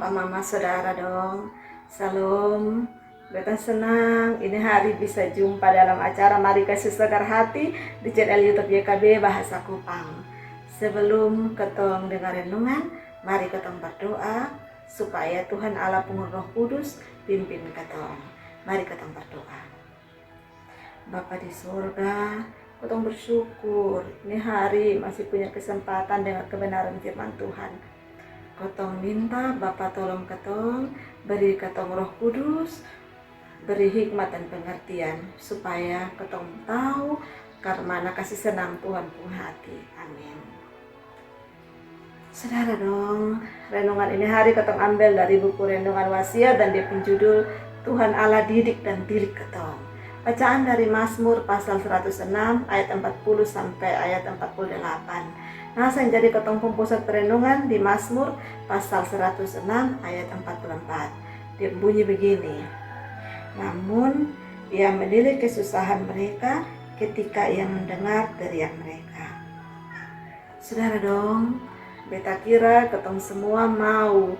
Papa, Mama, Saudara dong. Salam. Beta senang ini hari bisa jumpa dalam acara Mari Kasih Segar Hati di channel YouTube YKB Bahasa Kupang. Sebelum ketong dengar renungan, mari ketong berdoa supaya Tuhan Allah Pengurus Roh Kudus pimpin ketong. Mari ketong berdoa. Bapa di surga, ketong bersyukur ini hari masih punya kesempatan dengar kebenaran firman Tuhan. Ketong minta Bapa tolong ketong, beri ketong Roh Kudus, beri hikmat dan pengertian supaya ketong tahu karena kasih senang Tuhan pun hati. Amin. Saudara dong, renungan ini hari ketong ambil dari buku Renungan Wasiat dan dia penjudul Tuhan Allah didik dan didik ketong. Bacaan dari Mazmur pasal 106 ayat 40 sampai ayat 48. Nah, saya jadi ketong pusat perenungan di Mazmur pasal 106 ayat 44. Dia bunyi begini. Namun ia menilai kesusahan mereka ketika ia mendengar teriak mereka. Saudara dong, beta kira ketong semua mau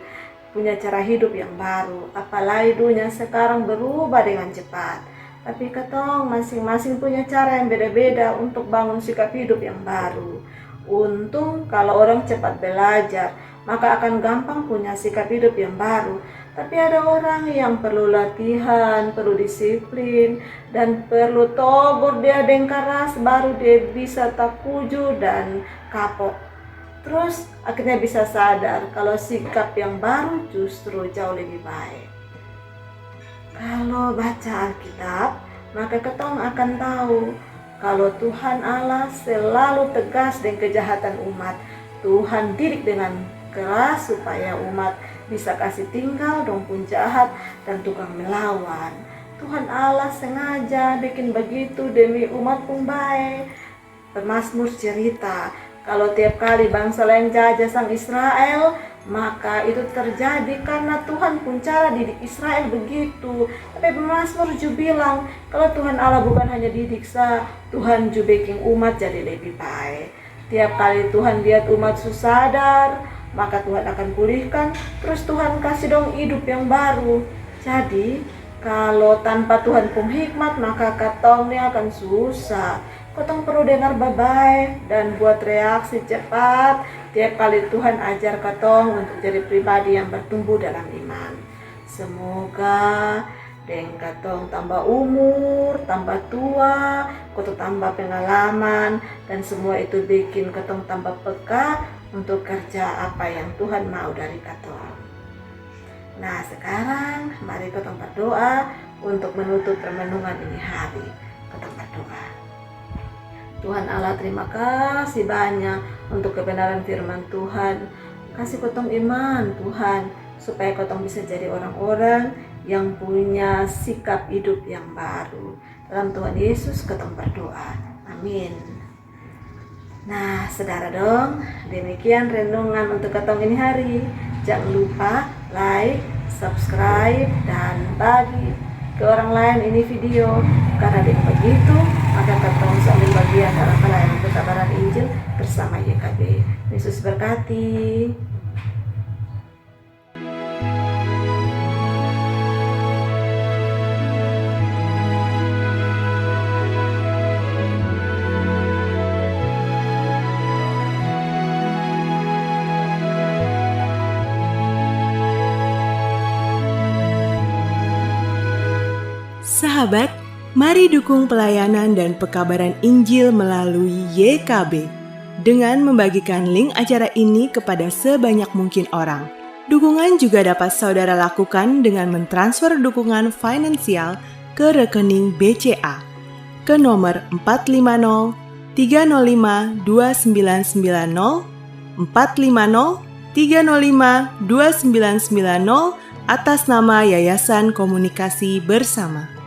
punya cara hidup yang baru. Apalagi dunia sekarang berubah dengan cepat. Tapi ketong masing-masing punya cara yang beda-beda untuk bangun sikap hidup yang baru. Untung kalau orang cepat belajar, maka akan gampang punya sikap hidup yang baru. Tapi ada orang yang perlu latihan, perlu disiplin, dan perlu togor dia dengan keras baru dia bisa takuju dan kapok. Terus akhirnya bisa sadar kalau sikap yang baru justru jauh lebih baik. Kalau baca Alkitab, maka ketong akan tahu kalau Tuhan Allah selalu tegas dengan kejahatan umat. Tuhan didik dengan keras supaya umat bisa kasih tinggal dong pun jahat dan tukang melawan. Tuhan Allah sengaja bikin begitu demi umat pun baik. Pemazmur cerita kalau tiap kali bangsa lain jajah sang Israel, maka itu terjadi karena Tuhan pun cara didik Israel begitu. Tapi Mazmur juga bilang kalau Tuhan Allah bukan hanya didik Tuhan juga bikin umat jadi lebih baik. Tiap kali Tuhan lihat umat sadar, maka Tuhan akan pulihkan. Terus Tuhan kasih dong hidup yang baru. Jadi kalau tanpa Tuhan pun hikmat, maka katongnya akan susah. Ketong perlu dengar baik dan buat reaksi cepat tiap kali Tuhan ajar ketong untuk jadi pribadi yang bertumbuh dalam iman. Semoga dengan ketong tambah umur, tambah tua, ketong tambah pengalaman, dan semua itu bikin ketong tambah peka untuk kerja apa yang Tuhan mau dari ketong. Nah, sekarang mari ketong berdoa untuk menutup renungan ini hari. Ketong berdoa. Tuhan Allah, terima kasih banyak untuk kebenaran firman Tuhan. Kasih ketong iman Tuhan, supaya ketong bisa jadi orang-orang yang punya sikap hidup yang baru. Dalam Tuhan Yesus ketong berdoa. Amin. Nah, saudara dong, demikian renungan untuk ketong ini hari. Jangan lupa like, subscribe, dan bagi ke orang lain ini video. Karena dengan begitu maka ketong bisa ambil bagian dalam pelayanan pekabaran Injil bersama YKB. Yesus berkati. Sahabat, mari dukung pelayanan dan pekabaran Injil melalui YKB dengan membagikan link acara ini kepada sebanyak mungkin orang. Dukungan juga dapat saudara lakukan dengan mentransfer dukungan finansial ke rekening BCA ke nomor 450 305 2990 450 305 2990 atas nama Yayasan Komunikasi Bersama.